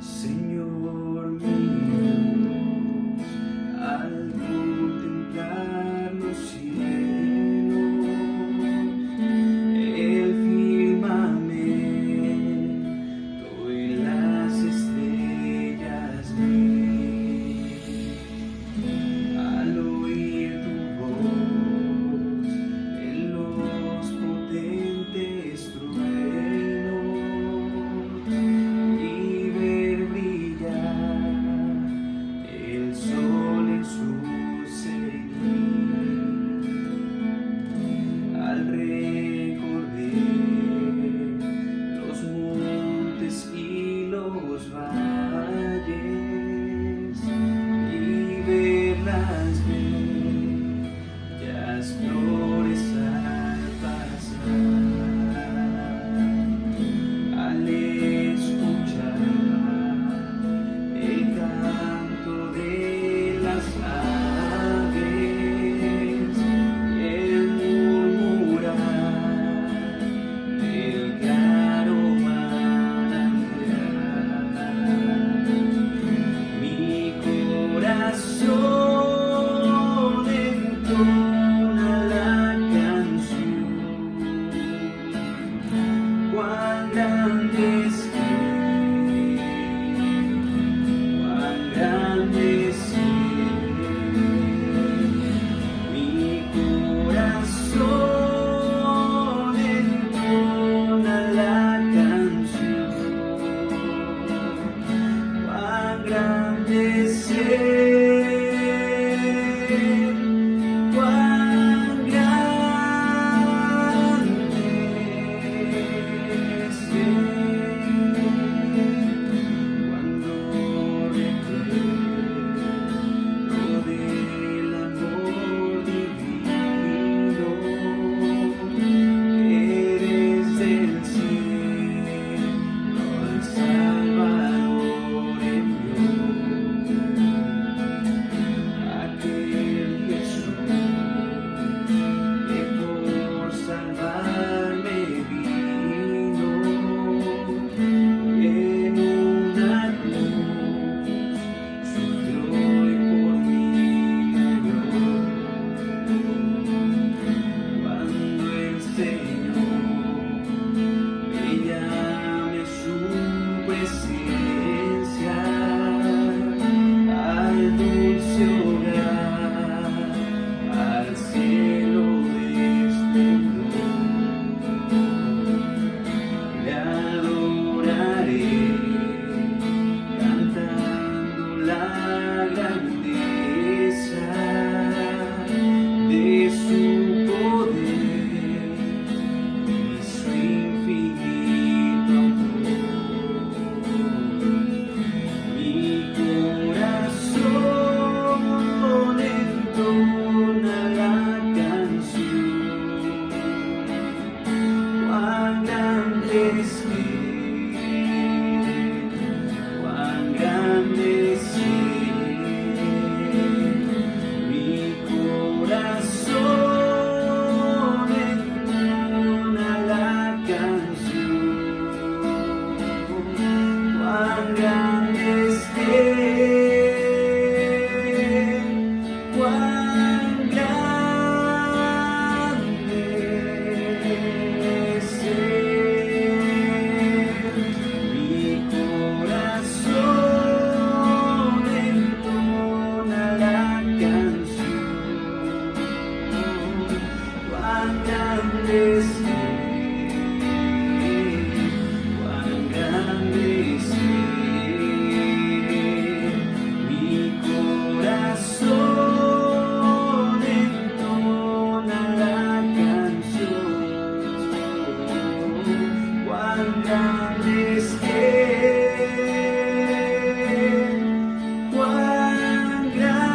Señor mío, al contemplar los cielos, el firmamento y las estrellas vi, al oír tu voz en los potentes truenos y ver brillar el sol en su cenit, al recorrer los montes y los valles y ver las bellas flores al pasar, al escuchar el canto de las aves, el murmurar del claro manantial, mi corazón entona la canción. Cuán grande es Él, cuán grande es Él. Mi corazón entona la canción. Cuán grande es Él, cuán grande es Él. Cuando recuerdo del amor divino, eres del cielo el Salvador envió, aquel Jesús que por salvarme vino, en una cruz sufrió y por mí murió. Cuando el Señor me llame a su presencia, al dulce hogar, al cielo de esplendor, le adoraré, cantando la grandeza de su poder y su infinito amor. Mi corazón entona la canción. Cuán grande es Él, cuán grande es Él. Mi corazón entona la canción. Cuán grande es Él, cuán grande es Él. Mi corazón entona la canción. Cuán grande es Él, cuán grande es Él. Mi corazón entona la canción. Cuán grande es Él, cuán grande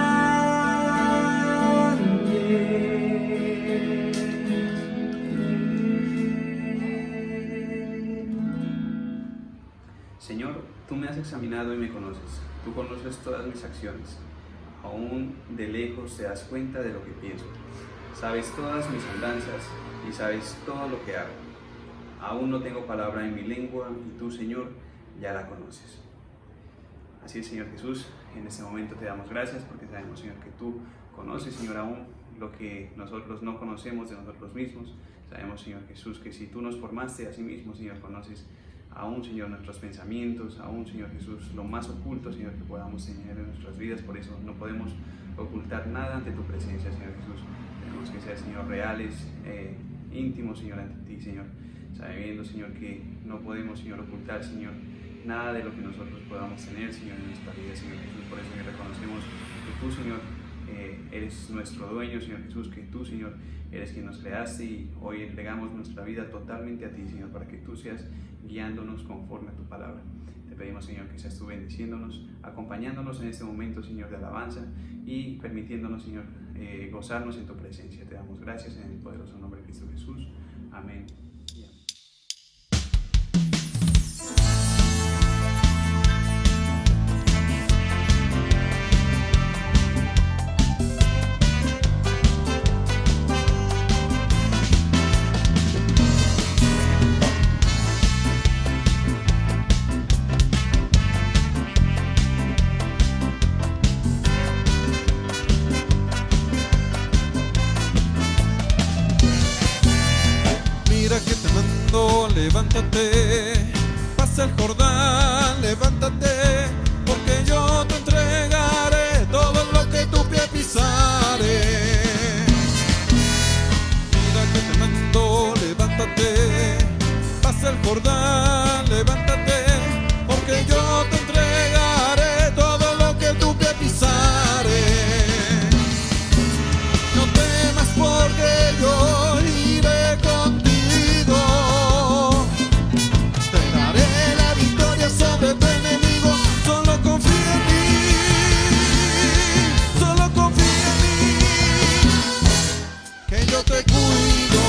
Señor, tú me has examinado y me conoces. Tú conoces todas mis acciones. Aún de lejos te das cuenta de lo que pienso. Sabes todas mis andanzas y sabes todo lo que hago. Aún no tengo palabra en mi lengua y tú, Señor, ya la conoces. Así es, Señor Jesús, en este momento te damos gracias porque sabemos, Señor, que tú conoces, Señor, aún lo que nosotros no conocemos de nosotros mismos. Sabemos, Señor Jesús, que si tú nos formaste a sí mismo, Señor, conoces aún, Señor, nuestros pensamientos, aún, Señor Jesús, lo más oculto, Señor, que podamos tener en nuestras vidas. Por eso no podemos ocultar nada ante tu presencia, Señor Jesús. Tenemos que ser, Señor, reales, íntimos, Señor, ante ti, Señor. Sabiendo, Señor, que no podemos, Señor, ocultar, Señor, nada de lo que nosotros podamos tener, Señor, en nuestra vida, Señor Jesús. Por eso que reconocemos que tú, Señor, eres nuestro dueño, Señor Jesús, que tú, Señor, eres quien nos creaste, y hoy entregamos nuestra vida totalmente a ti, Señor, para que tú seas guiándonos conforme a tu palabra. Te pedimos, Señor, que seas tú bendiciéndonos, acompañándonos en este momento, Señor, de alabanza, y permitiéndonos, Señor, gozarnos en tu presencia. Te damos gracias en el poderoso nombre de Cristo Jesús. Amén. Levántate, pasa el Jordán, levántate, porque yo te entregaré todo lo que tu pie pisare. Mira que te mando, levántate, pasa el Jordán, levántate, porque yo te entregaré todo lo que tu pie pisare. No temas porque yo iré contigo. Sobre tu enemigo, solo confía en mí, solo confía en mí, que yo te cuido.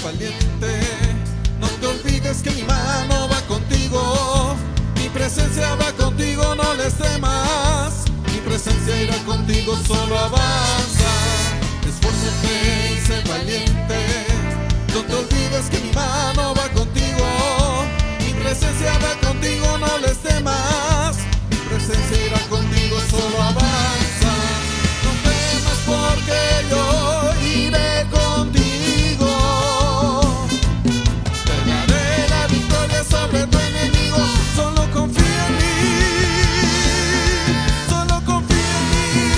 Valiente, no te olvides que mi mano va contigo, mi presencia va contigo, no les temas, mi presencia irá contigo, solo avanza. Esfuérzate y sé valiente, no te olvides que mi mano va contigo, mi presencia va contigo, no les temas, mi presencia irá contigo, solo avanza. No temas porque yo iré contigo. Sobre tu enemigo, solo confía en mí, solo confía en mí,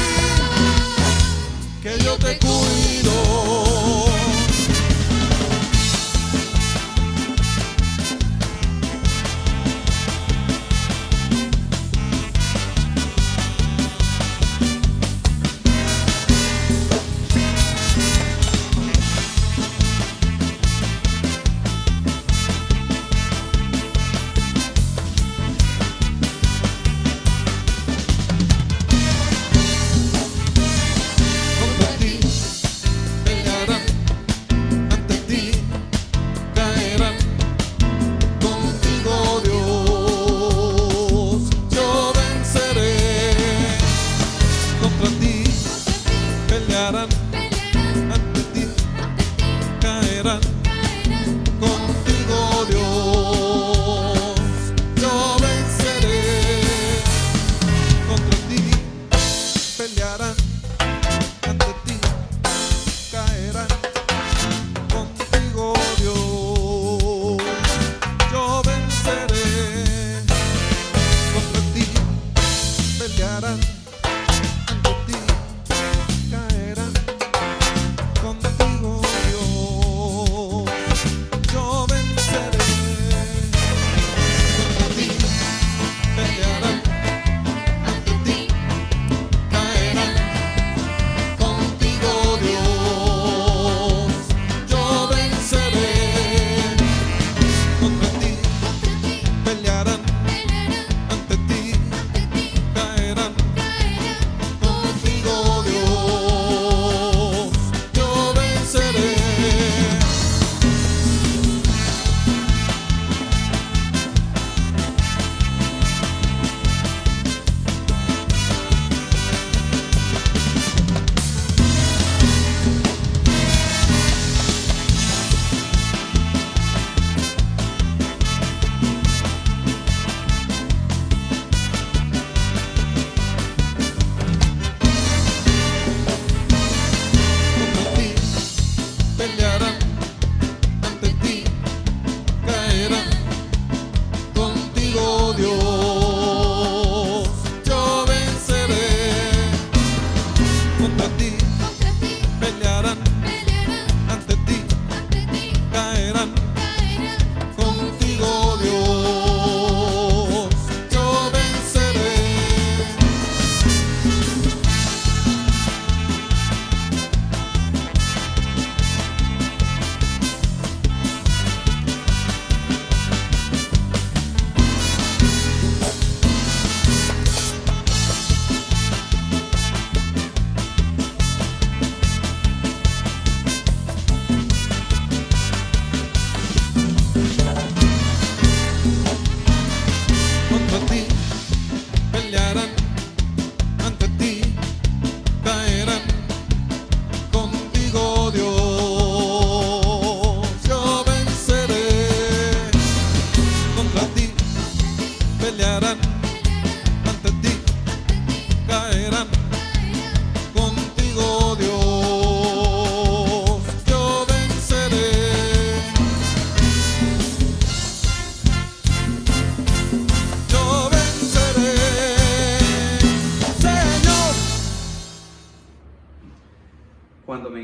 que yo te cuido.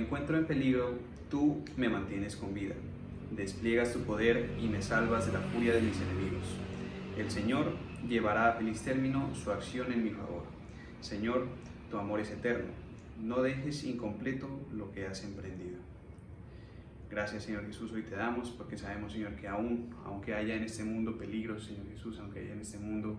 encuentro en peligro, tú me mantienes con vida. Despliegas tu poder y me salvas de la furia de mis enemigos. El Señor llevará a feliz término su acción en mi favor. Señor, tu amor es eterno. No dejes incompleto lo que has emprendido. Gracias, Señor Jesús, hoy te damos porque sabemos, Señor, que aunque haya en este mundo peligros, Señor Jesús, aunque haya en este mundo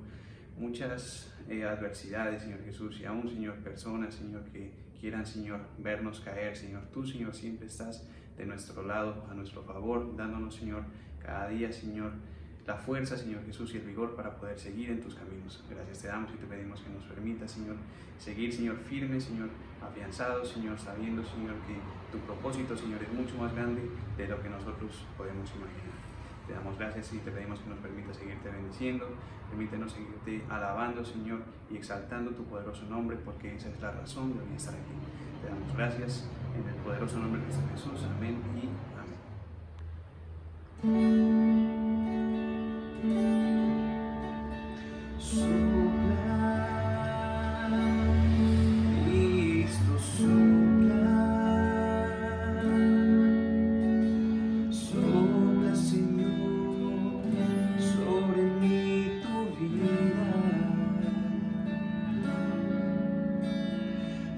muchas adversidades, Señor Jesús, y aún, Señor, personas, Señor, que quieran, Señor, vernos caer, Señor, tú, Señor, siempre estás de nuestro lado, a nuestro favor, dándonos, Señor, cada día, Señor, la fuerza, Señor Jesús, y el vigor para poder seguir en tus caminos. Gracias te damos y te pedimos que nos permitas, Señor, seguir, Señor, firmes, Señor, afianzados, Señor, sabiendo, Señor, que tu propósito, Señor, es mucho más grande de lo que nosotros podemos imaginar. Te damos gracias y te pedimos que nos permitas seguirte bendiciendo, permítenos seguirte alabando, Señor, y exaltando tu poderoso nombre, porque esa es la razón de hoy estar aquí. Te damos gracias en el poderoso nombre de Cristo Jesús. Amén y amén. Cristo sopla, sopla, Señor, sobre mí tu vida.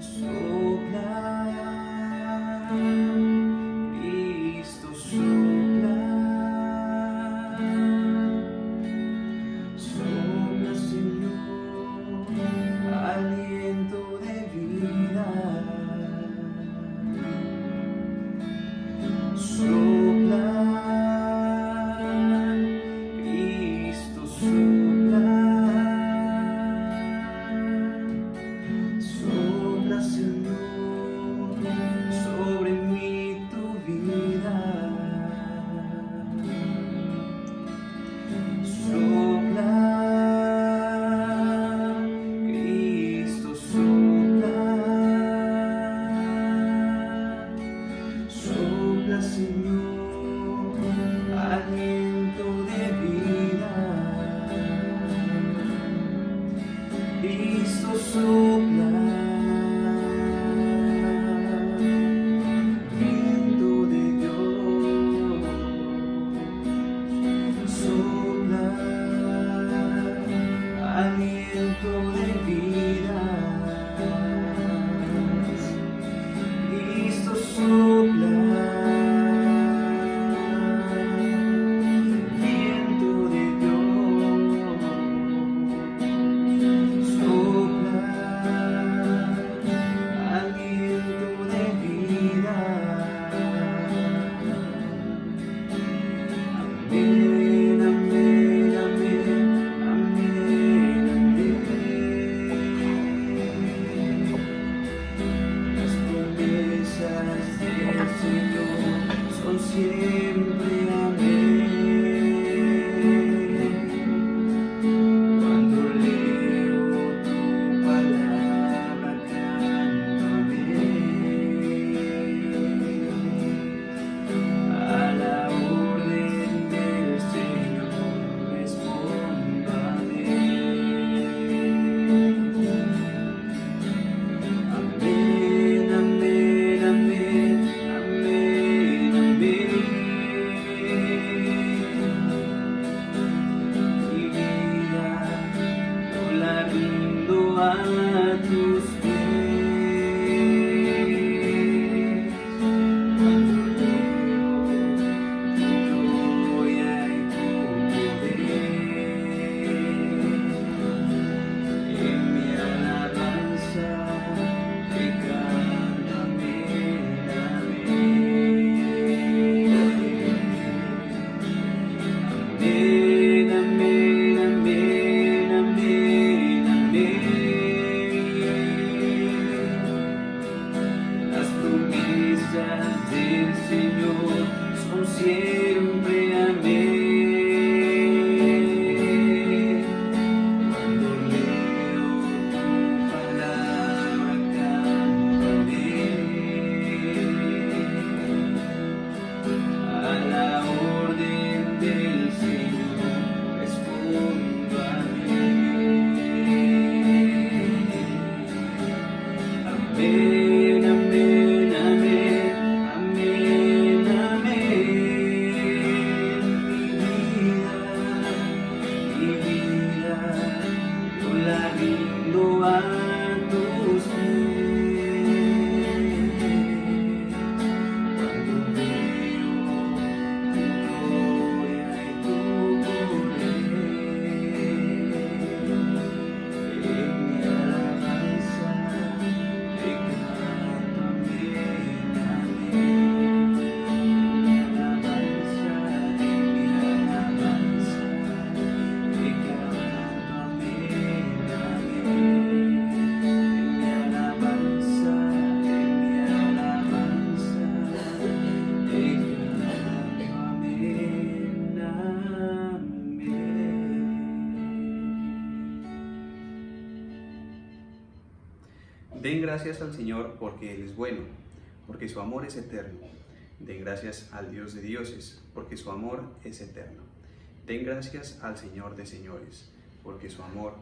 Sopla, Cristo sopla, sopla, Señor, aliento de vida. Sopla, Cristo sopla, sopla, Señor, sobre mí tu vida. Sopla, Cristo sopla, sopla, Señor, aliento de vida. Cristo sopla, viento de Dios, sopla, aliento de vida. Cristo sopla, viento de Dios, sopla, aliento de vida. Amén, amén, amén, amén, amén. Las promesas del Señor son siempre amén. Cuando leo tu palabra canto amén. A la orden del Señor respondo amén. Amén, amén, amén, amén, amén. Mi vida yo la rindo a tus pies. Cuando leo tu gloria y tu poder, en mi alabanza te canto amén, amén. Amén, amén, amén, amén, amén. Las promesas del Señor son siempre amén. Cuando leo tu palabra canto amén. A la orden del Señor Den gracias al Señor porque Él es bueno, porque su amor es eterno. Den gracias al Dios de dioses, porque su amor es eterno. Den gracias al Señor de señores, porque su amor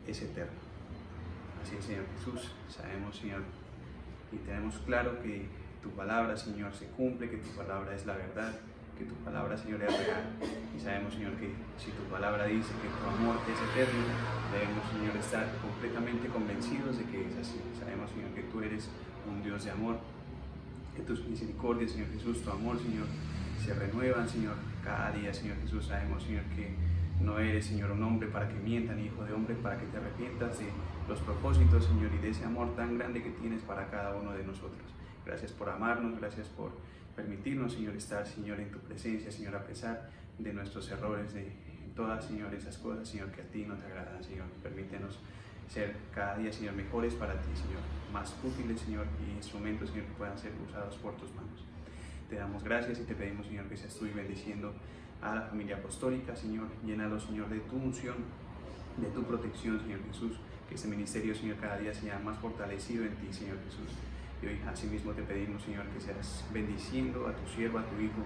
es eterno. Así es, Señor Jesús. Sabemos, Señor, y tenemos claro que tu palabra, Señor, se cumple, que tu palabra es la verdad, que tu palabra, Señor, es real. Y sabemos, Señor, que si tu palabra dice que tu amor es eterno, debemos, Señor, estar completamente convencidos de que es así. Sabemos, Señor, que tú eres un Dios de amor, que tus misericordias, Señor Jesús, tu amor, Señor, se renuevan, Señor, cada día, Señor Jesús. Sabemos, Señor, que no eres, Señor, un hombre para que mienta, ni hijo de hombre para que te arrepientas de los propósitos, Señor, y de ese amor tan grande que tienes para cada uno de nosotros. Gracias por amarnos, gracias por permitirnos, Señor, estar, Señor, en tu presencia, Señor, a pesar de nuestros errores, de todas, Señor, esas cosas, Señor, que a ti no te agradan, Señor. Permítenos ser cada día, Señor, mejores para ti, Señor, más útiles, Señor, y instrumentos, Señor, que puedan ser usados por tus manos. Te damos gracias y te pedimos, Señor, que seas tú bendiciendo a la familia apostólica, Señor. Llénalo, Señor, de tu unción, de tu protección, Señor Jesús. Que este ministerio, Señor, cada día sea más fortalecido en ti, Señor Jesús. Y hoy asimismo te pedimos, Señor, que seas bendiciendo a tu siervo, a tu hijo,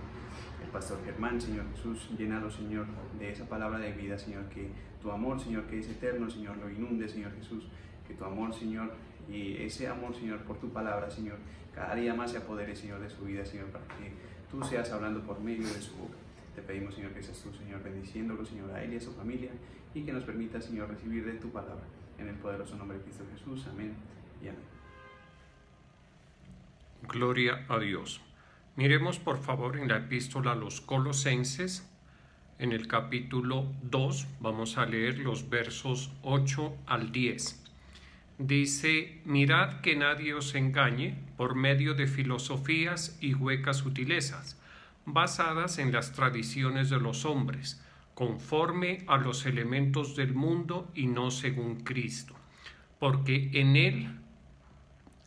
el pastor Germán, Señor Jesús. Llénalo, Señor, de esa palabra de vida, Señor, que tu amor, Señor, que es eterno, Señor, lo inunde, Señor Jesús. Que tu amor, Señor, y ese amor, Señor, por tu palabra, Señor, cada día más se apodere, Señor, de su vida, Señor, para que tú seas hablando por medio de su boca. Te pedimos, Señor, que seas tú, Señor, bendiciéndolo, Señor, a él y a su familia, y que nos permita, Señor, recibir de tu palabra. En el poderoso nombre de Cristo Jesús. Amén y amén. Gloria a Dios. Miremos por favor en la epístola a los Colosenses, en el capítulo 2, vamos a leer los versos 8 al 10. Dice: mirad que nadie os engañe por medio de filosofías y huecas sutilezas, basadas en las tradiciones de los hombres, conforme a los elementos del mundo y no según Cristo, porque en Él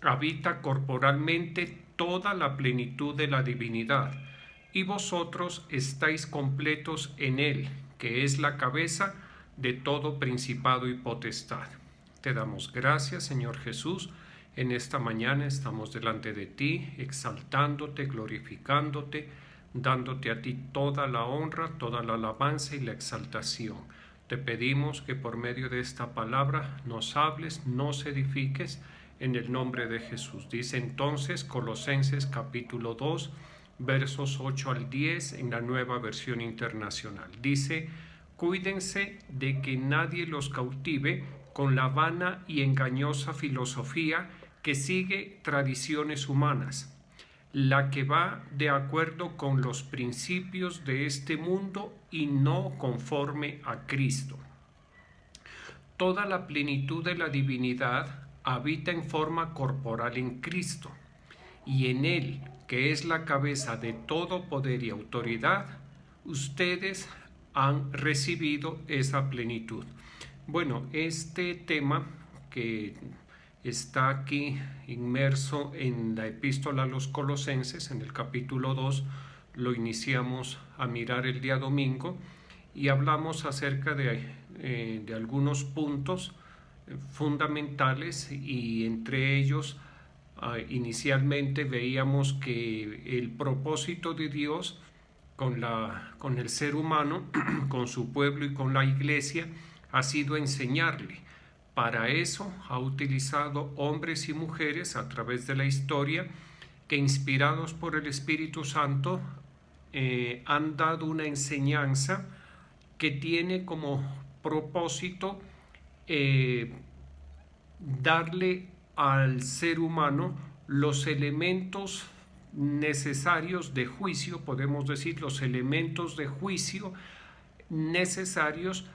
habita corporalmente toda la plenitud de la divinidad, y vosotros estáis completos en Él, que es la cabeza de todo principado y potestad. Te damos gracias, Señor Jesús. En esta mañana estamos delante de ti, exaltándote, glorificándote, dándote a ti toda la honra, toda la alabanza y la exaltación. Te pedimos que por medio de esta palabra nos hables, nos edifiques, en el nombre de Jesús. Dice entonces Colosenses capítulo 2, versos 8 al 10 en la Nueva Versión Internacional. Dice: cuídense de que nadie los cautive con la vana y engañosa filosofía que sigue tradiciones humanas, la que va de acuerdo con los principios de este mundo y no conforme a Cristo. Toda la plenitud de la divinidad habita en forma corporal en Cristo, y en Él, que es la cabeza de todo poder y autoridad, ustedes han recibido esa plenitud. Bueno, este tema que está aquí inmerso en la epístola a los Colosenses, en el capítulo 2, lo iniciamos a mirar el día domingo y hablamos acerca de algunos puntos fundamentales, y entre ellos inicialmente veíamos que el propósito de Dios con el ser humano, con su pueblo y con la iglesia ha sido enseñarle. Para eso ha utilizado hombres y mujeres a través de la historia que, inspirados por el Espíritu Santo, han dado una enseñanza que tiene como propósito darle al ser humano los elementos necesarios de juicio, podemos decir los elementos de juicio necesarios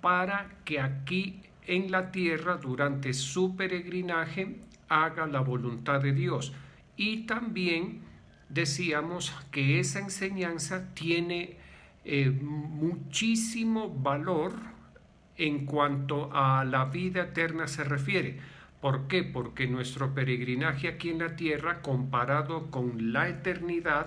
para que aquí en la tierra, durante su peregrinaje, haga la voluntad de Dios. Y también decíamos que esa enseñanza tiene muchísimo valor en cuanto a la vida eterna se refiere. ¿Por qué? Porque nuestro peregrinaje aquí en la tierra, comparado con la eternidad,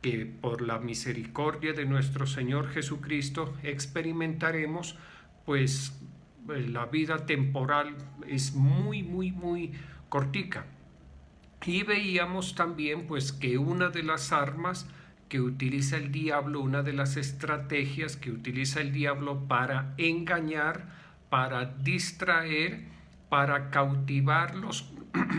que por la misericordia de nuestro Señor Jesucristo experimentaremos, pues la vida temporal es muy cortica. Y veíamos también pues que una de las armas que utiliza el diablo, una de las estrategias que utiliza el diablo para engañar, para distraer, para cautivar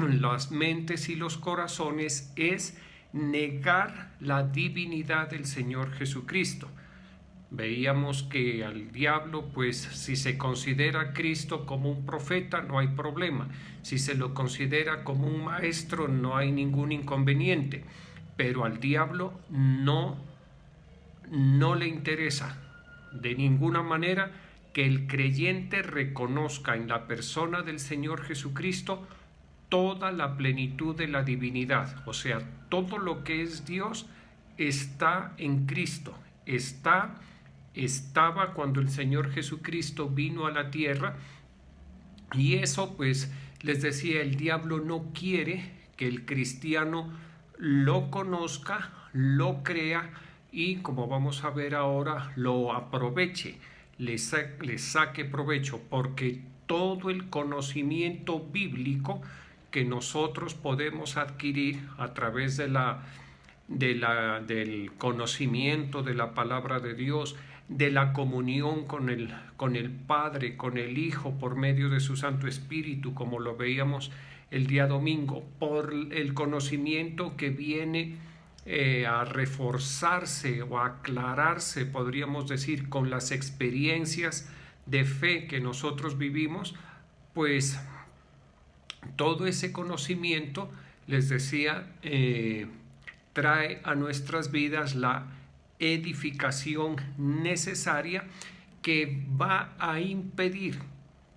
las mentes y los corazones, es negar la divinidad del Señor Jesucristo. Veíamos que al diablo, pues si se considera a Cristo como un profeta, no hay problema. Si se lo considera como un maestro, no hay ningún inconveniente. Pero al diablo no le interesa de ninguna manera que el creyente reconozca en la persona del Señor Jesucristo toda la plenitud de la divinidad. O sea, todo lo que es Dios está en Cristo, estaba cuando el Señor Jesucristo vino a la tierra, y eso pues les decía, el diablo no quiere que el cristiano lo conozca, lo crea y, como vamos a ver ahora, lo aproveche, le saque provecho, porque todo el conocimiento bíblico que nosotros podemos adquirir a través del conocimiento de la palabra de Dios, de la comunión con el Padre, con el Hijo, por medio de su Santo Espíritu, como lo veíamos el día domingo, por el conocimiento que viene a reforzarse o a aclararse, podríamos decir, con las experiencias de fe que nosotros vivimos, pues todo ese conocimiento, les decía, trae a nuestras vidas la edificación necesaria que va a impedir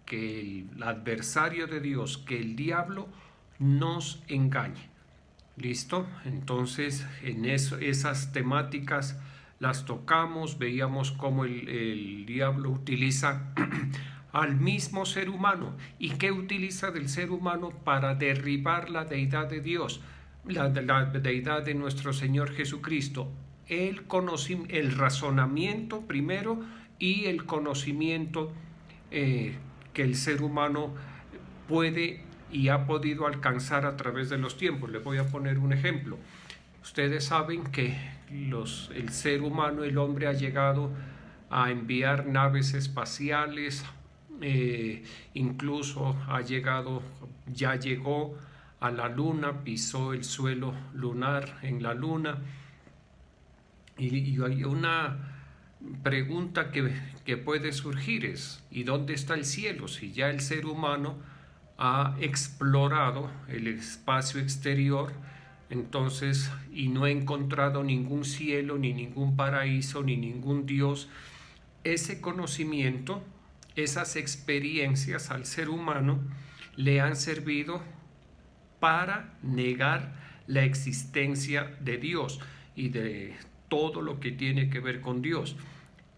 que el adversario de Dios, que el diablo, nos engañe. ¿Listo? Entonces, en esas temáticas las tocamos, veíamos cómo el diablo utiliza al mismo ser humano. ¿Y qué utiliza del ser humano para derribar la deidad de Dios? La deidad de nuestro Señor Jesucristo. El razonamiento primero y el conocimiento que el ser humano puede y ha podido alcanzar a través de los tiempos. Les voy a poner un ejemplo. Ustedes saben que el ser humano, el hombre, ha llegado a enviar naves espaciales, incluso ya llegó a la luna, pisó el suelo lunar en la luna. Y hay una pregunta que puede surgir es, ¿y dónde está el cielo? Si ya el ser humano ha explorado el espacio exterior, entonces, y no ha encontrado ningún cielo, ni ningún paraíso, ni ningún Dios, ese conocimiento, esas experiencias al ser humano le han servido para negar la existencia de Dios y de todo lo que tiene que ver con Dios,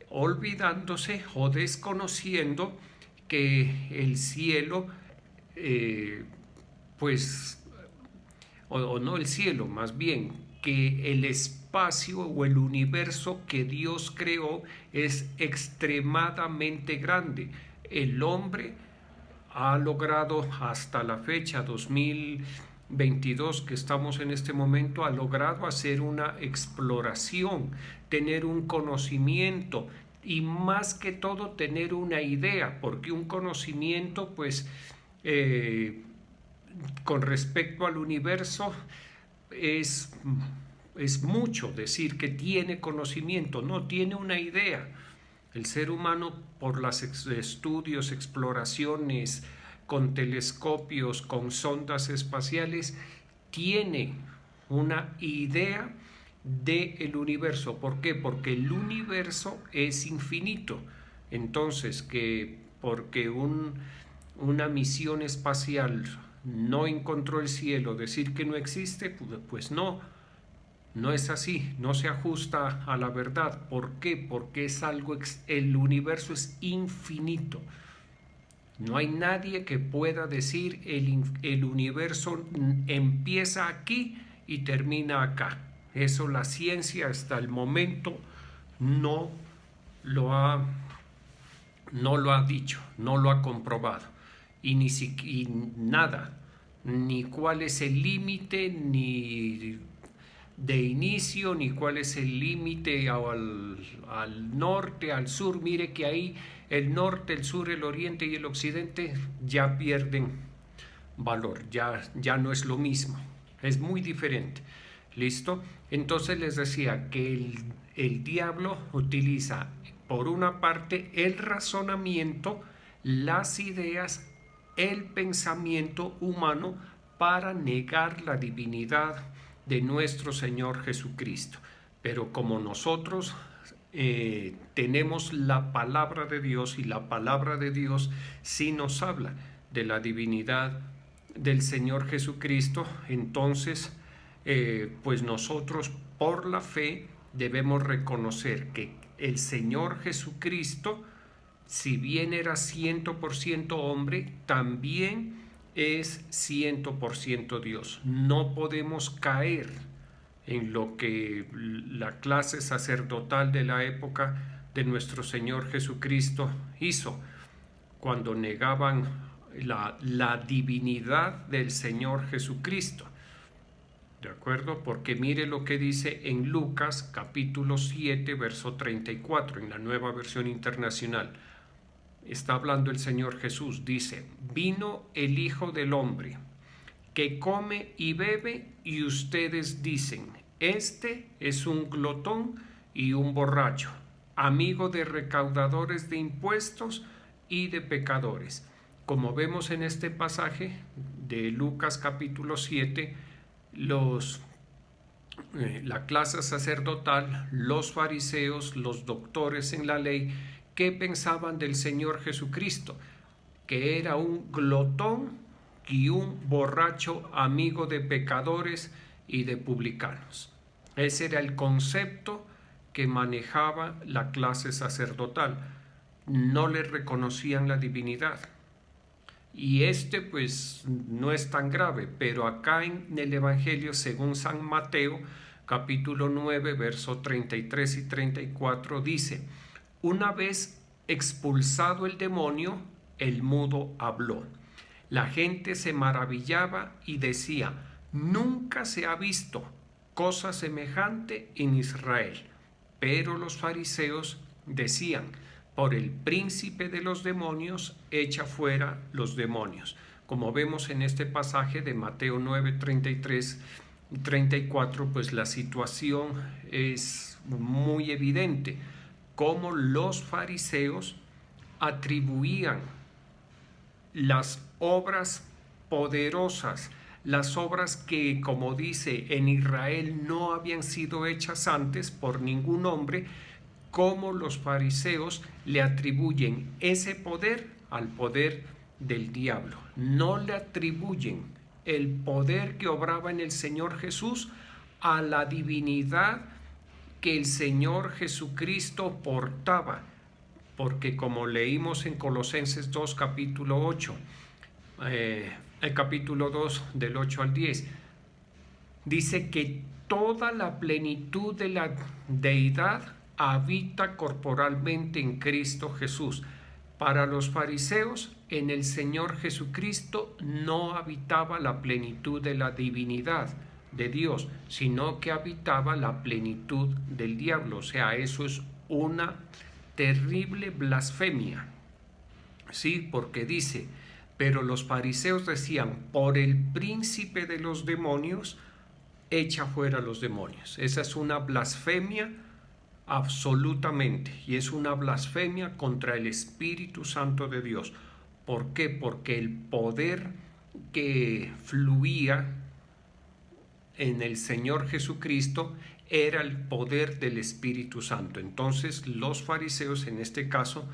olvidándose o desconociendo que el cielo, o no el cielo, más bien, que el espacio o el universo que Dios creó es extremadamente grande. El hombre ha logrado hasta la fecha 2022 que estamos en este momento, ha logrado hacer una exploración, tener un conocimiento y más que todo tener una idea, porque un conocimiento pues con respecto al universo es mucho decir que tiene conocimiento, no tiene una idea. El ser humano, por los estudios, exploraciones, con telescopios, con sondas espaciales, tiene una idea del universo. ¿Por qué? Porque el universo es infinito. Entonces, porque una misión espacial no encontró el cielo, decir que no existe, pues no es así, no se ajusta a la verdad. ¿Por qué? Porque el universo es infinito. No hay nadie que pueda decir el universo empieza aquí y termina acá. Eso la ciencia hasta el momento no lo ha dicho, no lo ha comprobado. Y nada, ni cuál es el límite, ni de inicio, ni cuál es el límite al norte, al sur. Mire que ahí el norte, el sur, el oriente y el occidente ya pierden valor, ya no es lo mismo, es muy diferente. ¿Listo? Entonces les decía que el diablo utiliza por una parte el razonamiento, las ideas, el pensamiento humano para negar la divinidad de nuestro Señor Jesucristo. Pero como nosotros tenemos la palabra de Dios, y la palabra de Dios sí nos habla de la divinidad del Señor Jesucristo, entonces pues nosotros por la fe debemos reconocer que el Señor Jesucristo, si bien era 100% hombre, también es 100% Dios. No podemos caer en lo que la clase sacerdotal de la época de nuestro Señor Jesucristo hizo cuando negaban la divinidad del Señor Jesucristo. ¿De acuerdo? Porque mire lo que dice en Lucas capítulo 7, verso 34, en la Nueva Versión Internacional. Está hablando el Señor Jesús, dice: vino el Hijo del Hombre, que come y bebe, y ustedes dicen: este es un glotón y un borracho, amigo de recaudadores de impuestos y de pecadores. Como vemos en este pasaje de Lucas capítulo 7, la clase sacerdotal, los fariseos, los doctores en la ley, ¿qué pensaban del Señor Jesucristo? Que era un glotón y un borracho, amigo de pecadores y de publicanos. Ese era el concepto que manejaba la clase sacerdotal. No le reconocían la divinidad. Y pues no es tan grave, pero acá en el Evangelio según San Mateo, capítulo 9, versos 33 y 34, dice: una vez expulsado el demonio, el mudo habló. La gente se maravillaba y decía: nunca se ha visto cosa semejante en Israel. Pero los fariseos decían: por el príncipe de los demonios, echa fuera los demonios. Como vemos en este pasaje de Mateo 9, 33 y 34, pues la situación es muy evidente. Cómo los fariseos atribuían las obras poderosas, las obras que, como dice, en Israel no habían sido hechas antes por ningún hombre, cómo los fariseos le atribuyen ese poder al poder del diablo. No le atribuyen el poder que obraba en el Señor Jesús a la divinidad que el Señor Jesucristo portaba, porque como leímos en Colosenses 2, capítulo 8, el capítulo 2 del 8 al 10, dice que toda la plenitud de la deidad habita corporalmente en Cristo Jesús. Para los fariseos, en el Señor Jesucristo no habitaba la plenitud de la divinidad de Dios, sino que habitaba la plenitud del diablo. O sea, eso es una terrible blasfemia. Sí, porque dice: pero los fariseos decían: por el príncipe de los demonios, echa fuera los demonios. Esa es una blasfemia absolutamente, y es una blasfemia contra el Espíritu Santo de Dios. ¿Por qué? Porque el poder que fluía en el Señor Jesucristo era el poder del Espíritu Santo. Entonces los fariseos en este caso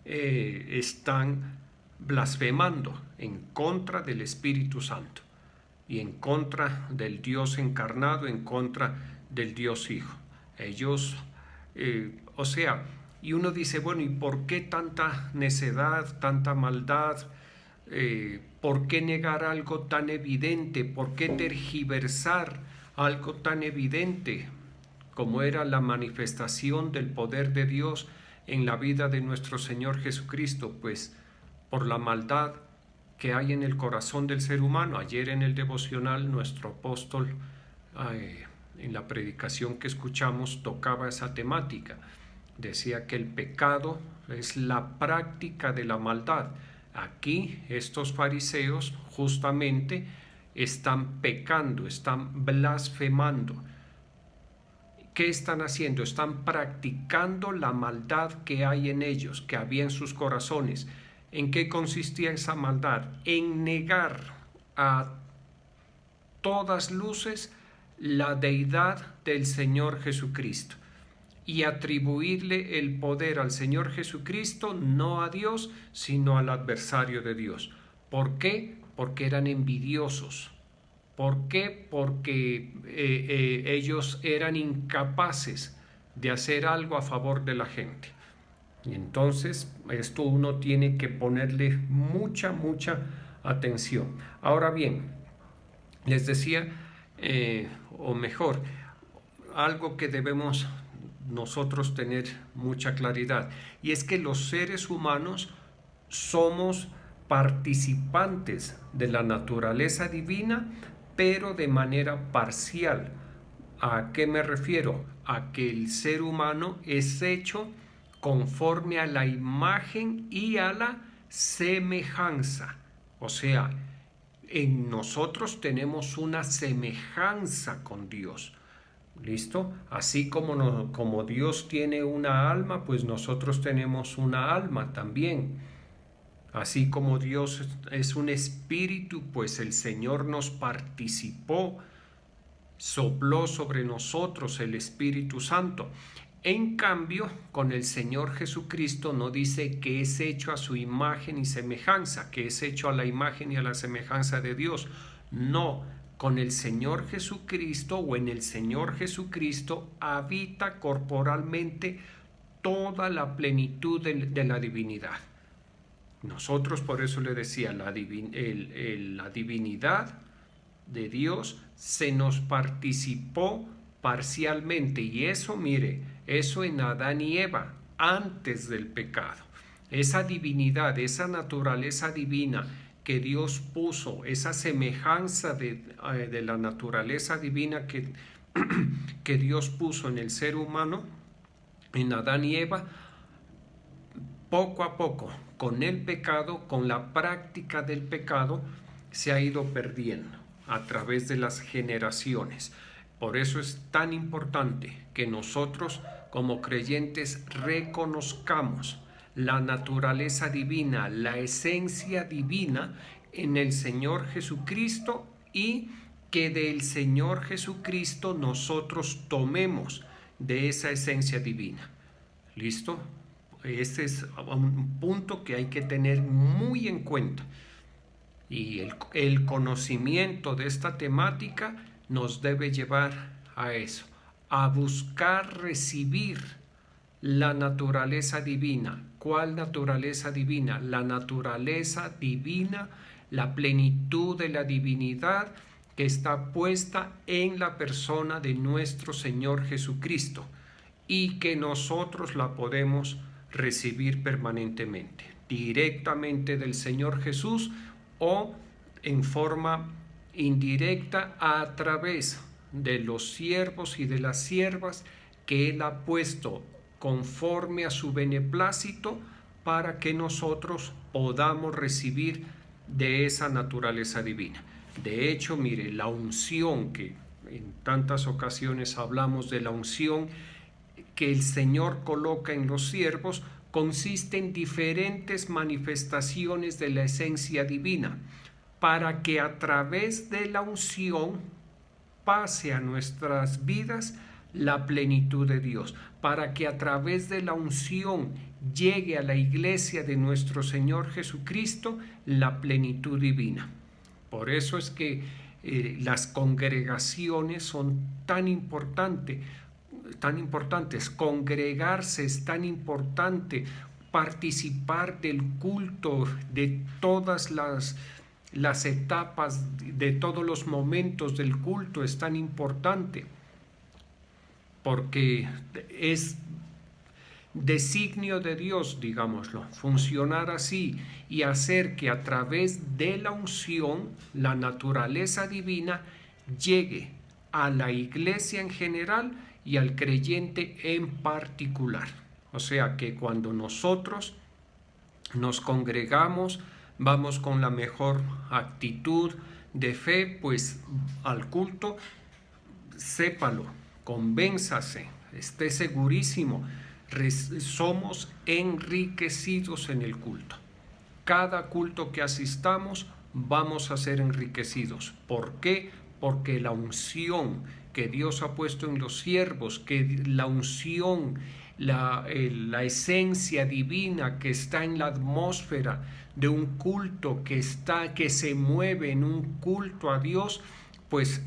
están blasfemando en contra del Espíritu Santo y en contra del Dios encarnado, en contra del Dios Hijo. Ellos y uno dice: bueno, ¿y por qué tanta necedad, tanta maldad? ¿Por qué negar algo tan evidente? ¿Por qué tergiversar algo tan evidente como era la manifestación del poder de Dios en la vida de nuestro Señor Jesucristo? Pues por la maldad que hay en el corazón del ser humano. Ayer en el devocional nuestro apóstol en la predicación que escuchamos tocaba esa temática. Decía que el pecado es la práctica de la maldad. Aquí estos fariseos justamente están pecando, están blasfemando. ¿Qué están haciendo? Están practicando la maldad que hay en ellos, que había en sus corazones. ¿En qué consistía esa maldad? En negar a todas luces la deidad del Señor Jesucristo y atribuirle el poder al Señor Jesucristo, no a Dios, sino al adversario de Dios. ¿Por qué? Porque eran envidiosos. ¿Por qué? Porque ellos eran incapaces de hacer algo a favor de la gente. Y entonces esto uno tiene que ponerle mucha atención. Ahora bien, les decía, o mejor, algo que debemos nosotros tener mucha claridad, y es que los seres humanos somos participantes de la naturaleza divina, pero de manera parcial. ¿A qué me refiero? A que el ser humano es hecho conforme a la imagen y a la semejanza. O sea, en nosotros tenemos una semejanza con Dios. ¿Listo? Así como Dios tiene una alma, pues nosotros tenemos una alma también. Así como Dios es un espíritu, pues el Señor nos participó, sopló sobre nosotros el Espíritu Santo. En cambio, con el Señor Jesucristo no dice que es hecho a su imagen y semejanza, que es hecho a la imagen y a la semejanza de Dios. No, con el Señor Jesucristo o en el Señor Jesucristo habita corporalmente toda la plenitud de la divinidad. Nosotros, por eso le decía, la divinidad de Dios se nos participó parcialmente, y eso, mire, eso en Adán y Eva, antes del pecado. Esa divinidad, esa naturaleza divina que Dios puso, esa semejanza de la naturaleza divina que Dios puso en el ser humano, en Adán y Eva, poco a poco, con el pecado, con la práctica del pecado, se ha ido perdiendo a través de las generaciones. Por eso es tan importante que nosotros como creyentes reconozcamos la naturaleza divina, la esencia divina en el Señor Jesucristo, y que del Señor Jesucristo nosotros tomemos de esa esencia divina. ¿Listo? Este es un punto que hay que tener muy en cuenta. Y el conocimiento de esta temática nos debe llevar a eso, a buscar recibir la naturaleza divina. ¿Cuál naturaleza divina? La naturaleza divina, la plenitud de la divinidad que está puesta en la persona de nuestro Señor Jesucristo, y que nosotros la podemos recibir permanentemente, directamente del Señor Jesús o en forma indirecta a través de los siervos y de las siervas que Él ha puesto conforme a su beneplácito para que nosotros podamos recibir de esa naturaleza divina. De hecho, mire, la unción, que en tantas ocasiones hablamos de la unción que el Señor coloca en los siervos, consiste en diferentes manifestaciones de la esencia divina, para que a través de la unción pase a nuestras vidas la plenitud de Dios, para que a través de la unción llegue a la iglesia de nuestro Señor Jesucristo la plenitud divina. Por eso es que las congregaciones son tan importantes, congregarse es tan importante, participar del culto, de todas las etapas, de todos los momentos del culto es tan importante, porque designio de Dios, digámoslo, funcionar así y hacer que a través de la unción la naturaleza divina llegue a la iglesia en general y al creyente en particular. O sea que cuando nosotros nos congregamos, vamos con la mejor actitud de fe, pues al culto, sépalo, convénzase, esté segurísimo, somos enriquecidos en el culto. Cada culto que asistamos vamos a ser enriquecidos. ¿Por qué? Porque la unción que Dios ha puesto en los siervos, que la unción, la esencia divina que está en la atmósfera de un culto que se mueve en un culto a Dios, pues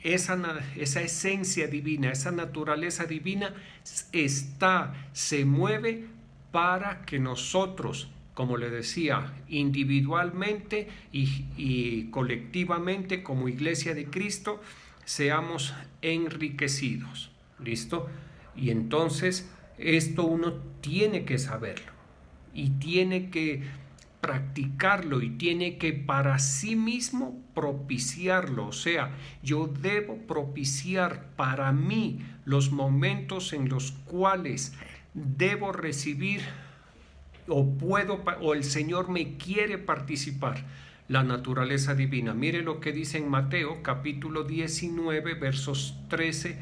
esa esencia divina, esa naturaleza divina se mueve para que nosotros, como le decía, individualmente y colectivamente como Iglesia de Cristo, seamos enriquecidos. ¿Listo? Y entonces esto uno tiene que saberlo y tiene que practicarlo y tiene que para sí mismo propiciarlo. O sea, yo debo propiciar para mí los momentos en los cuales debo recibir o el Señor me quiere participar la naturaleza divina. Mire lo que dice en Mateo capítulo 19 versos 13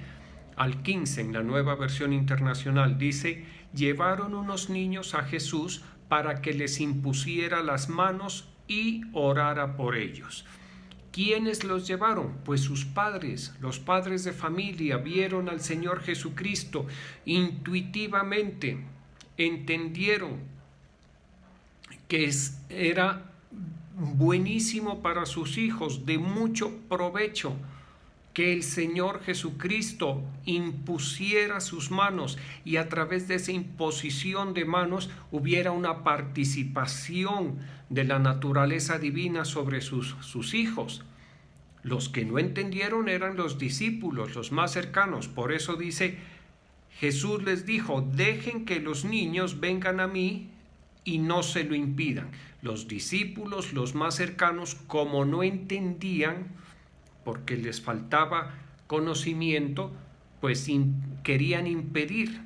al 15 en la Nueva Versión Internacional. Dice: llevaron unos niños a Jesús para que les impusiera las manos y orara por ellos. ¿Quiénes los llevaron? Pues sus padres, los padres de familia, vieron al Señor Jesucristo, intuitivamente entendieron que era buenísimo para sus hijos, de mucho provecho, que el Señor Jesucristo impusiera sus manos y a través de esa imposición de manos hubiera una participación de la naturaleza divina sobre sus hijos. Los que no entendieron eran los discípulos, los más cercanos. Por eso dice, Jesús les dijo: dejen que los niños vengan a mí y no se lo impidan. Los discípulos, los más cercanos, como no entendían, porque les faltaba conocimiento, pues querían impedir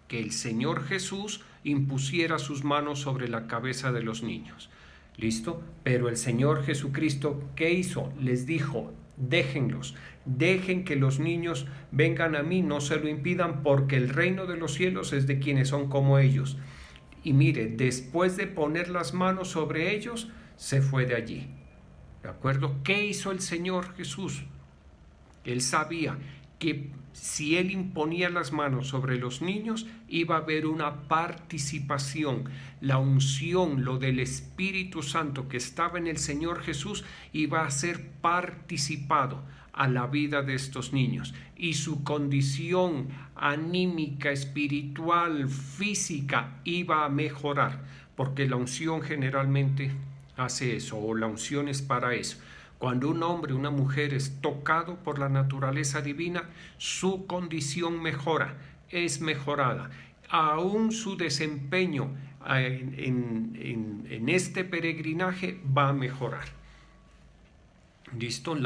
que el Señor Jesús impusiera sus manos sobre la cabeza de los niños. ¿Listo? Pero el Señor Jesucristo, ¿qué hizo? Les dijo: déjenlos, dejen que los niños vengan a mí, no se lo impidan, porque el reino de los cielos es de quienes son como ellos. Y mire, después de poner las manos sobre ellos, se fue de allí. ¿De acuerdo? ¿Qué hizo el Señor Jesús? Él sabía que si Él imponía las manos sobre los niños, iba a haber una participación. La unción, lo del Espíritu Santo que estaba en el Señor Jesús, iba a ser participado a la vida de estos niños. Y su condición anímica, espiritual, física, iba a mejorar, porque la unción generalmente hace eso, o la unción es para eso. Cuando un hombre, una mujer es tocado por la naturaleza divina, su condición mejora, es mejorada. Aún su desempeño en este peregrinaje va a mejorar. ¿Listo?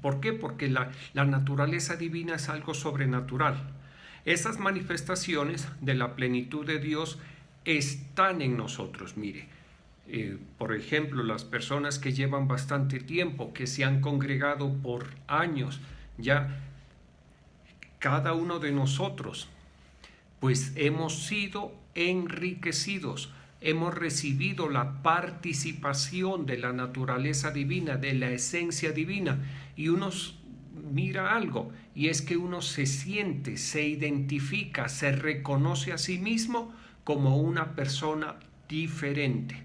¿Por qué? Porque la naturaleza divina es algo sobrenatural. Esas manifestaciones de la plenitud de Dios están en nosotros, mire. Por ejemplo, las personas que llevan bastante tiempo, que se han congregado por años, ya cada uno de nosotros, pues hemos sido enriquecidos, hemos recibido la participación de la naturaleza divina, de la esencia divina, y uno mira algo, y es que uno se siente, se identifica, se reconoce a sí mismo como una persona diferente.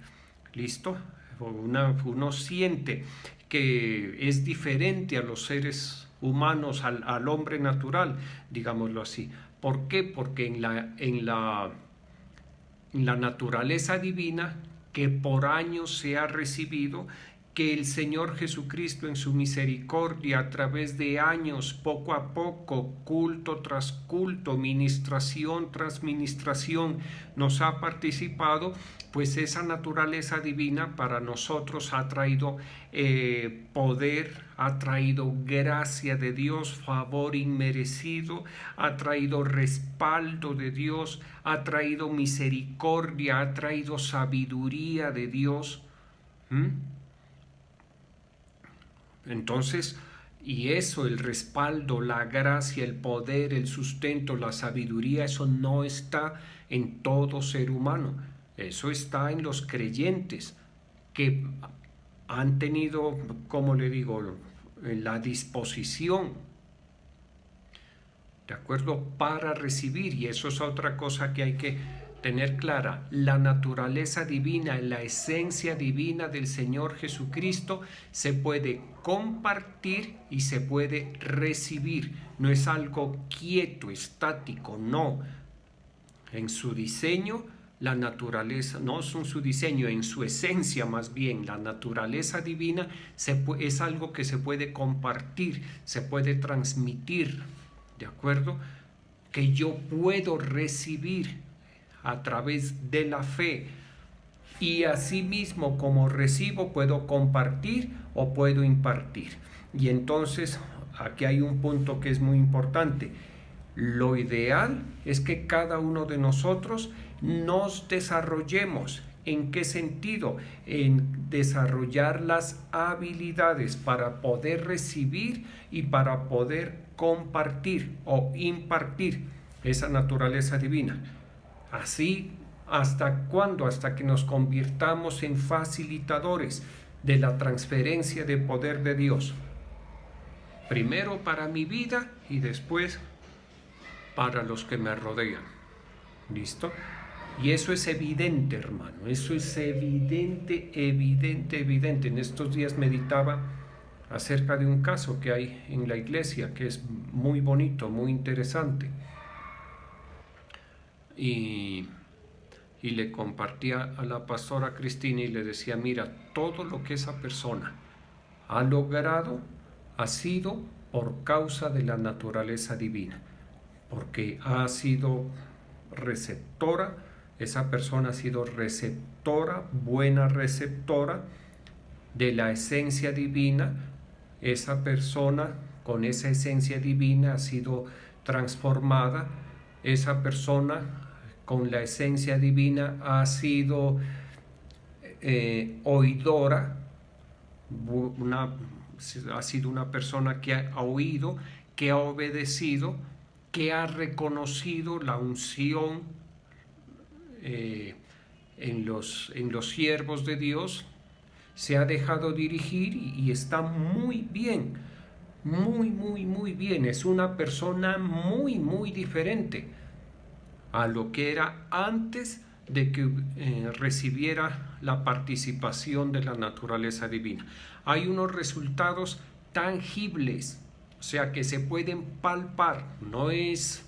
¿Listo? Uno siente que es diferente a los seres humanos, al hombre natural, digámoslo así. ¿Por qué? Porque en la naturaleza divina que por años se ha recibido, que el Señor Jesucristo en su misericordia a través de años, poco a poco, culto tras culto, ministración tras ministración, nos ha participado, pues esa naturaleza divina para nosotros ha traído poder, ha traído gracia de Dios, favor inmerecido, ha traído respaldo de Dios, ha traído misericordia, ha traído sabiduría de Dios. Entonces, y eso, el respaldo, la gracia, el poder, el sustento, la sabiduría, eso no está en todo ser humano. Eso está en los creyentes que han tenido, como le digo, la disposición, ¿de acuerdo?, para recibir. Y eso es otra cosa que hay que tener clara. La naturaleza divina, la esencia divina del Señor Jesucristo se puede compartir y se puede recibir. No es algo quieto, estático, no. En su diseño, la naturaleza, no es en su diseño, en su esencia más bien, la naturaleza divina es algo que se puede compartir, se puede transmitir, ¿de acuerdo?, que yo puedo recibir a través de la fe, y asimismo como recibo puedo compartir o puedo impartir. Y entonces aquí hay un punto que es muy importante. Lo ideal es que cada uno de nosotros nos desarrollemos. ¿En qué sentido? En desarrollar las habilidades para poder recibir y para poder compartir o impartir esa naturaleza divina. Así, ¿hasta cuándo? Hasta que nos convirtamos en facilitadores de la transferencia de poder de Dios. Primero para mi vida y después para los que me rodean. ¿Listo? Y eso es evidente, hermano. Eso es evidente. En estos días meditaba acerca de un caso que hay en la iglesia que es muy bonito, muy interesante. Y le compartía a la pastora Cristina y le decía, mira, todo lo que esa persona ha logrado ha sido por causa de la naturaleza divina, porque ha sido receptora, esa persona ha sido receptora, buena receptora de la esencia divina, esa persona con esa esencia divina ha sido transformada, esa persona con la esencia divina ha sido oidora, ha sido una persona que ha oído, que ha obedecido, que ha reconocido la unción en los siervos de Dios, se ha dejado dirigir y está muy bien, muy bien. Es una persona muy diferente a lo que era antes de que recibiera la participación de la naturaleza divina. Hay unos resultados tangibles, o sea, que se pueden palpar, no es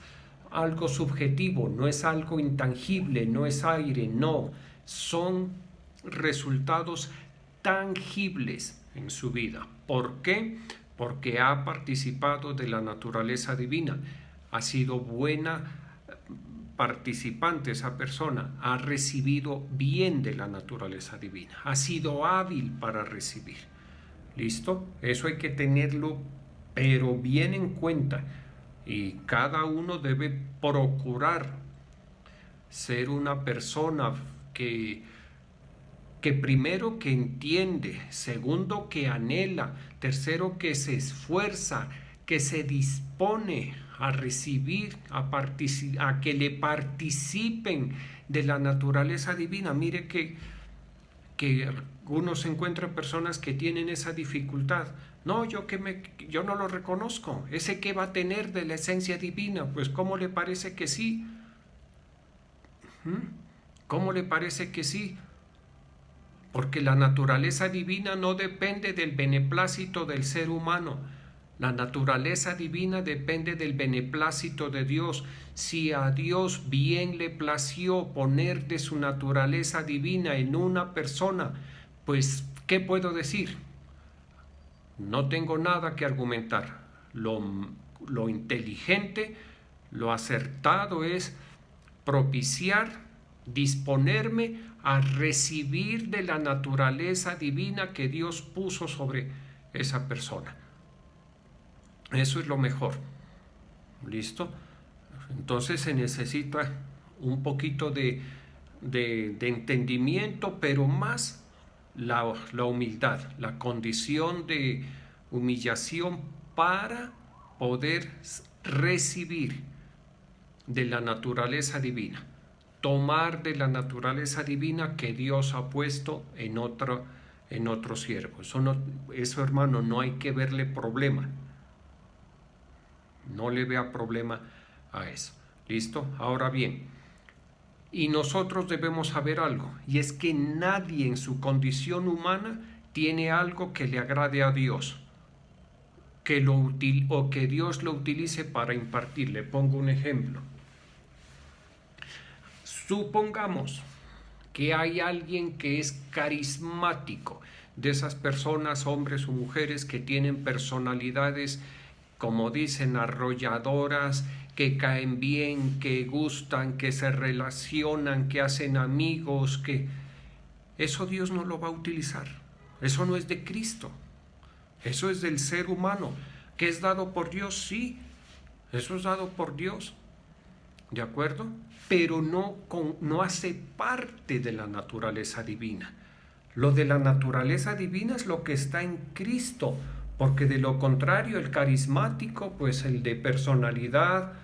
algo subjetivo, no es algo intangible, no es aire, no, son resultados tangibles en su vida. ¿Por qué? Porque ha participado de la naturaleza divina, ha sido buena participante esa persona, ha recibido bien de la naturaleza divina, ha sido hábil para recibir. ¿Listo? Eso hay que tenerlo pero bien en cuenta, y cada uno debe procurar ser una persona que primero que entiende, segundo que anhela, tercero que se esfuerza, que se dispone a recibir, a que le participen de la naturaleza divina. Mire que uno se encuentra personas que tienen esa dificultad. No, yo no lo reconozco. ¿Ese qué va a tener de la esencia divina? Pues ¿cómo le parece que sí? ¿Cómo le parece que sí? Porque la naturaleza divina no depende del beneplácito del ser humano. La naturaleza divina depende del beneplácito de Dios. Si a Dios bien le plació poner de su naturaleza divina en una persona, pues, ¿qué puedo decir? No tengo nada que argumentar. Lo inteligente, lo acertado es propiciar, disponerme a recibir de la naturaleza divina que Dios puso sobre esa persona. Eso es lo mejor. ¿Listo? Entonces se necesita un poquito de entendimiento, pero más la humildad, la condición de humillación para poder recibir de la naturaleza divina, tomar de la naturaleza divina que Dios ha puesto en otro siervo. Eso, hermano, no hay que verle problema. No le vea problema a eso. ¿Listo? Ahora bien, y nosotros debemos saber algo, y es que nadie en su condición humana tiene algo que le agrade a Dios, o que Dios lo utilice para impartir. Le pongo un ejemplo. Supongamos que hay alguien que es carismático, de esas personas, hombres o mujeres, que tienen personalidades, como dicen, arrolladoras, que caen bien, que gustan, que se relacionan, que hacen amigos, que eso Dios no lo va a utilizar. Eso no es de Cristo. Eso es del ser humano. ¿Que es dado por Dios? Sí, eso es dado por Dios. ¿De acuerdo? Pero no hace parte de la naturaleza divina. Lo de la naturaleza divina es lo que está en Cristo, porque de lo contrario el carismático, pues el de personalidad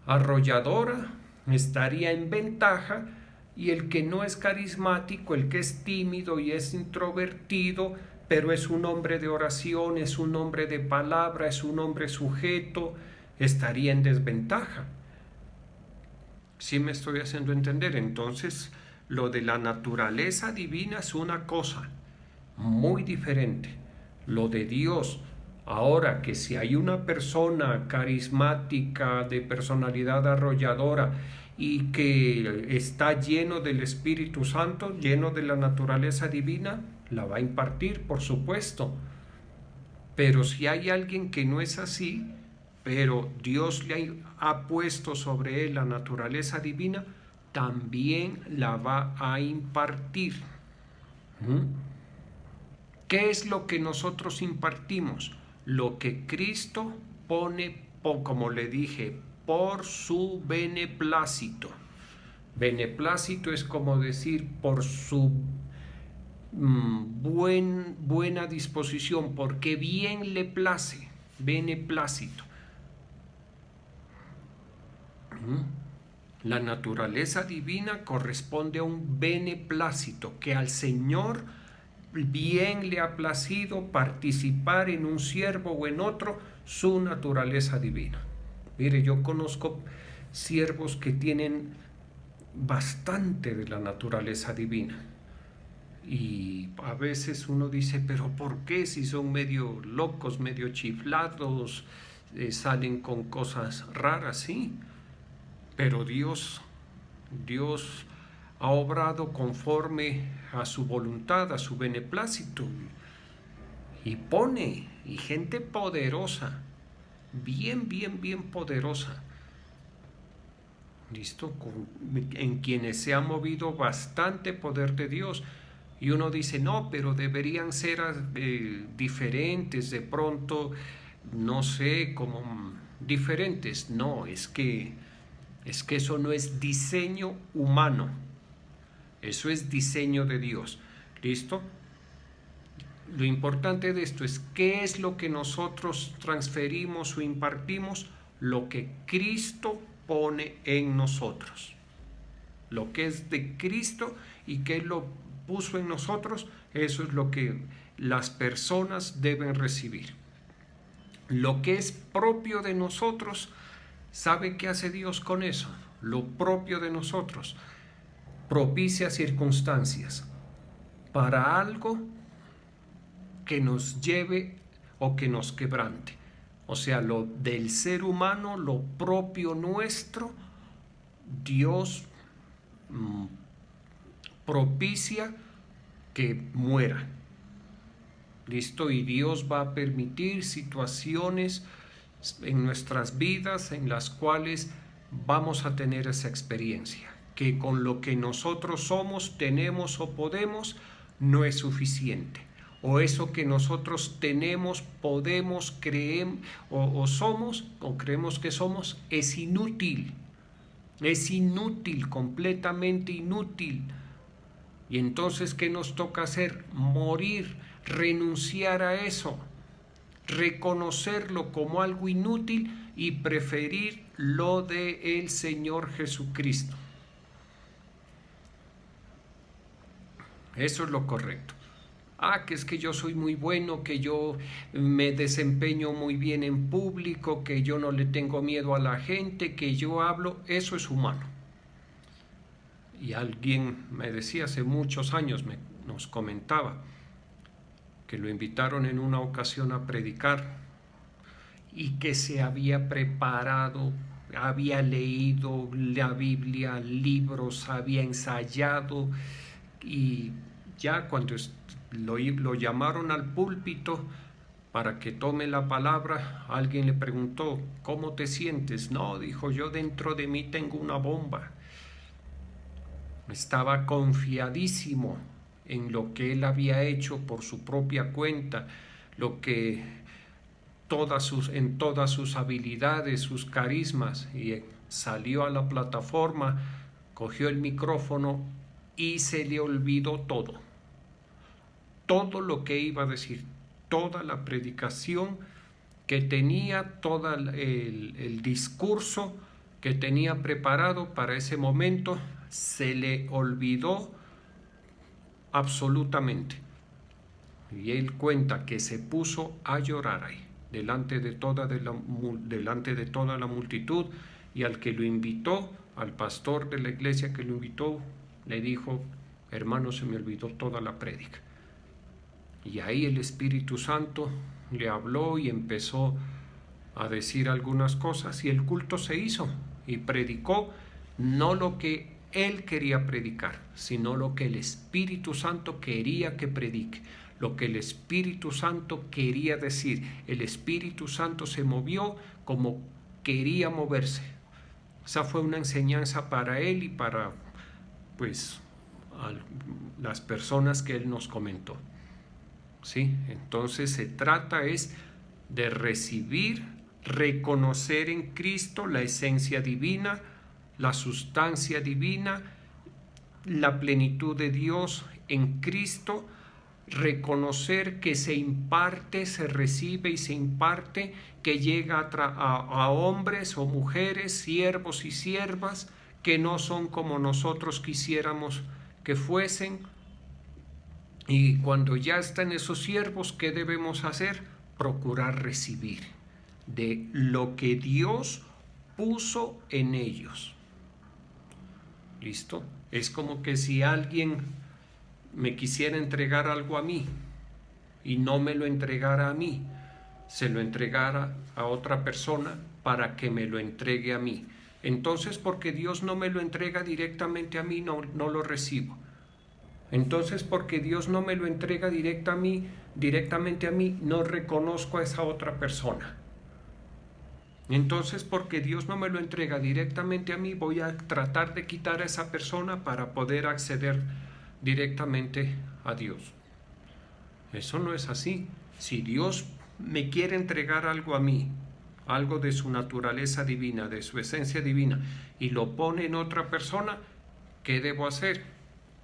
arrolladora, estaría en ventaja, y el que no es carismático, el que es tímido y es introvertido, pero es un hombre de oración, es un hombre de palabra, es un hombre sujeto, estaría en desventaja. ¿Sí me estoy haciendo entender? Entonces, lo de la naturaleza divina es una cosa muy diferente. Lo de Dios, ahora que si hay una persona carismática, de personalidad arrolladora, y que está lleno del Espíritu Santo, lleno de la naturaleza divina, la va a impartir, por supuesto. Pero si hay alguien que no es así, pero Dios le ha puesto sobre él la naturaleza divina, también la va a impartir. ¿Qué es lo que nosotros impartimos? Lo que Cristo pone, como le dije, por su beneplácito. Beneplácito es como decir por su buena disposición, porque bien le place, beneplácito. La naturaleza divina corresponde a un beneplácito, que al Señor bien le ha placido participar en un siervo o en otro su naturaleza divina. Mire, yo conozco siervos que tienen bastante de la naturaleza divina, y a veces uno dice, pero ¿por qué? Si son medio locos, medio chiflados, salen con cosas raras, sí, pero Dios ha obrado conforme a su voluntad, a su beneplácito, y pone, y gente poderosa, bien poderosa, ¿listo? En quienes se ha movido bastante poder de Dios. Y uno dice, no, pero deberían ser diferentes, de pronto, no sé, como diferentes. No, es que eso no es diseño humano, eso es diseño de Dios. ¿Listo? Lo importante de esto es qué es lo que nosotros transferimos o impartimos, lo que Cristo pone en nosotros. Lo que es de Cristo y que Él lo puso en nosotros, eso es lo que las personas deben recibir. Lo que es propio de nosotros, ¿sabe qué hace Dios con eso? Lo propio de nosotros propicia circunstancias para algo que nos lleve o que nos quebrante. O sea, lo del ser humano, lo propio nuestro, Dios propicia que muera, ¿Listo? Y Dios va a permitir situaciones en nuestras vidas en las cuales vamos a tener esa experiencia, que con lo que nosotros somos, tenemos o podemos, no es suficiente. O eso que nosotros tenemos, podemos, creemos o somos, o creemos que somos, es inútil. Es inútil, completamente inútil. Y entonces, ¿qué nos toca hacer? Morir, renunciar a eso, reconocerlo como algo inútil y preferir lo del Señor Jesucristo. Eso es lo correcto. Que es que yo soy muy bueno, que yo me desempeño muy bien en público, que yo no le tengo miedo a la gente, que yo hablo, eso es humano. Y alguien me decía hace muchos años, nos comentaba, que lo invitaron en una ocasión a predicar y que se había preparado, había leído la Biblia, libros, había ensayado, y ya cuando lo llamaron al púlpito para que tome la palabra, alguien le preguntó, ¿cómo te sientes? No, dijo, yo dentro de mí tengo una bomba. Estaba confiadísimo en lo que él había hecho por su propia cuenta, en todas sus habilidades, sus carismas, y salió a la plataforma, cogió el micrófono y se le olvidó todo lo que iba a decir, toda la predicación que tenía, todo el discurso que tenía preparado para ese momento, se le olvidó absolutamente. Y él cuenta que se puso a llorar ahí, delante de toda la multitud, y al que lo invitó, al pastor de la iglesia que lo invitó, le dijo, hermano, se me olvidó toda la prédica. Y ahí el Espíritu Santo le habló y empezó a decir algunas cosas, y el culto se hizo, y predicó no lo que él quería predicar, sino lo que el Espíritu Santo quería que predique, lo que el Espíritu Santo quería decir. El Espíritu Santo se movió como quería moverse. Esa fue una enseñanza para él y para las personas que él nos comentó. ¿Sí? Entonces se trata de recibir, reconocer en Cristo la esencia divina, la sustancia divina, la plenitud de Dios en Cristo, reconocer que se imparte, se recibe y se imparte, que llega a hombres o mujeres, siervos y siervas, que no son como nosotros quisiéramos que fuesen. Y cuando ya están esos siervos, ¿qué debemos hacer? Procurar recibir de lo que Dios puso en ellos. ¿Listo? Es como que si alguien me quisiera entregar algo a mí y no me lo entregara a mí, se lo entregara a otra persona para que me lo entregue a mí. Entonces, porque Dios no me lo entrega directamente a mí, no lo recibo. Entonces, porque Dios no me lo entrega directamente a mí, no reconozco a esa otra persona. Entonces, porque Dios no me lo entrega directamente a mí, voy a tratar de quitar a esa persona para poder acceder directamente a Dios. Eso no es así. Si Dios me quiere entregar algo a mí, algo de su naturaleza divina, de su esencia divina, y lo pone en otra persona, ¿qué debo hacer?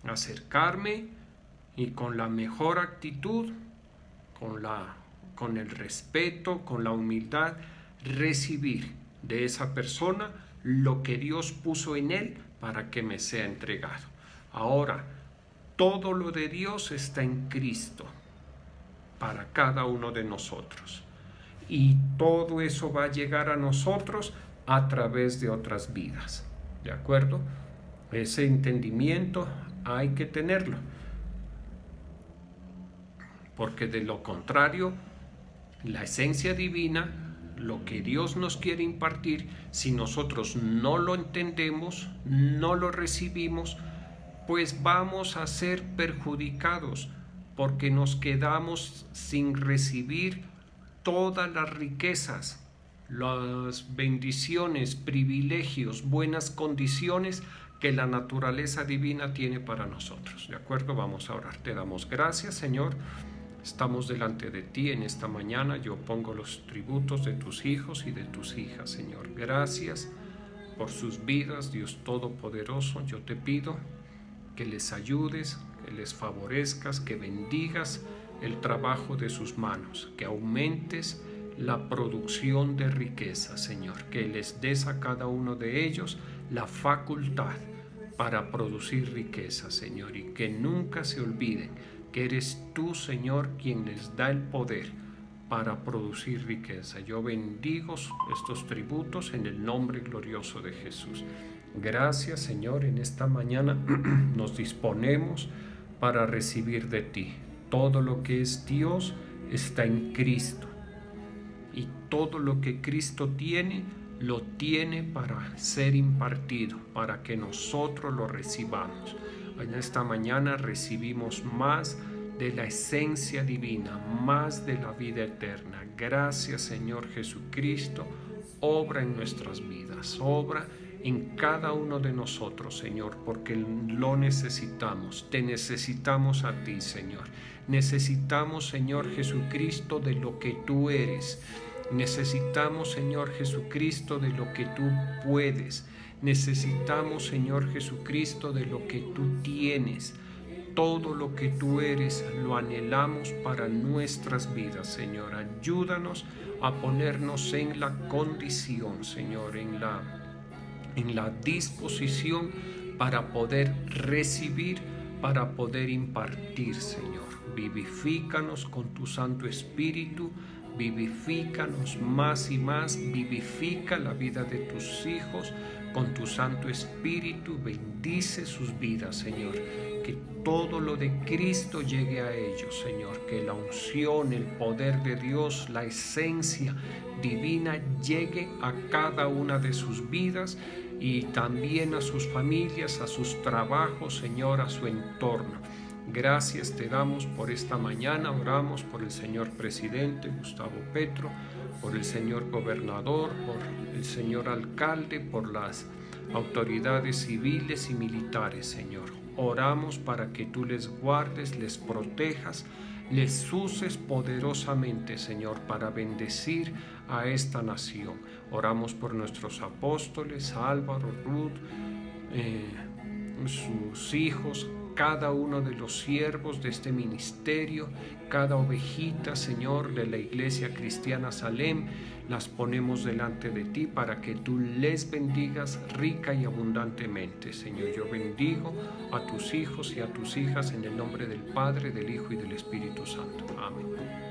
Acercarme y con la mejor actitud, con el respeto, con la humildad, recibir de esa persona lo que Dios puso en él para que me sea entregado. Ahora, todo lo de Dios está en Cristo para cada uno de nosotros. Y todo eso va a llegar a nosotros a través de otras vidas. ¿De acuerdo? Ese entendimiento hay que tenerlo. Porque de lo contrario, la esencia divina, lo que Dios nos quiere impartir, si nosotros no lo entendemos, no lo recibimos, pues vamos a ser perjudicados. porque nos quedamos sin recibir todas las riquezas, las bendiciones, privilegios, buenas condiciones que la naturaleza divina tiene para nosotros. ¿De acuerdo? Vamos a orar. Te damos gracias, Señor. Estamos delante de ti en esta mañana. Yo pongo los tributos de tus hijos y de tus hijas, Señor. Gracias por sus vidas, Dios Todopoderoso. Yo te pido que les ayudes, que les favorezcas, que bendigas el trabajo de sus manos, que aumentes la producción de riqueza, Señor, que les des a cada uno de ellos la facultad para producir riqueza, Señor, y que nunca se olviden que eres tú, Señor, quien les da el poder para producir riqueza. Yo bendigo estos tributos en el nombre glorioso de Jesús. Gracias, Señor, en esta mañana nos disponemos para recibir de ti. Todo lo que es Dios está en Cristo. Y todo lo que Cristo tiene, lo tiene para ser impartido, para que nosotros lo recibamos. En esta mañana recibimos más de la esencia divina, más de la vida eterna. Gracias, Señor Jesucristo. Obra en nuestras vidas, obra en cada uno de nosotros, Señor, porque lo necesitamos. Te necesitamos a ti, Señor. Necesitamos, Señor Jesucristo, de lo que tú eres. Necesitamos, Señor Jesucristo, de lo que tú puedes. Necesitamos, Señor Jesucristo, de lo que tú tienes. Todo lo que tú eres lo anhelamos para nuestras vidas, Señor. Ayúdanos a ponernos en la condición, Señor, en la disposición para poder recibir, para poder impartir, Señor. Vivifícanos con tu Santo Espíritu, vivifícanos más y más, vivifica la vida de tus hijos con tu Santo Espíritu, bendice sus vidas, Señor. Que todo lo de Cristo llegue a ellos, Señor. Que la unción, el poder de Dios, la esencia divina llegue a cada una de sus vidas y también a sus familias, a sus trabajos, Señor, a su entorno. Gracias te damos por esta mañana. Oramos por el señor presidente Gustavo Petro, por el señor gobernador, por el señor alcalde, por las autoridades civiles y militares, Señor. Oramos para que tú les guardes, les protejas, les uses poderosamente, Señor, para bendecir a esta nación. Oramos por nuestros apóstoles, Álvaro, Ruth, sus hijos, cada uno de los siervos de este ministerio, cada ovejita, Señor, de la Iglesia Cristiana Salem, las ponemos delante de ti para que tú les bendigas rica y abundantemente, Señor. Yo bendigo a tus hijos y a tus hijas en el nombre del Padre, del Hijo y del Espíritu Santo. Amén.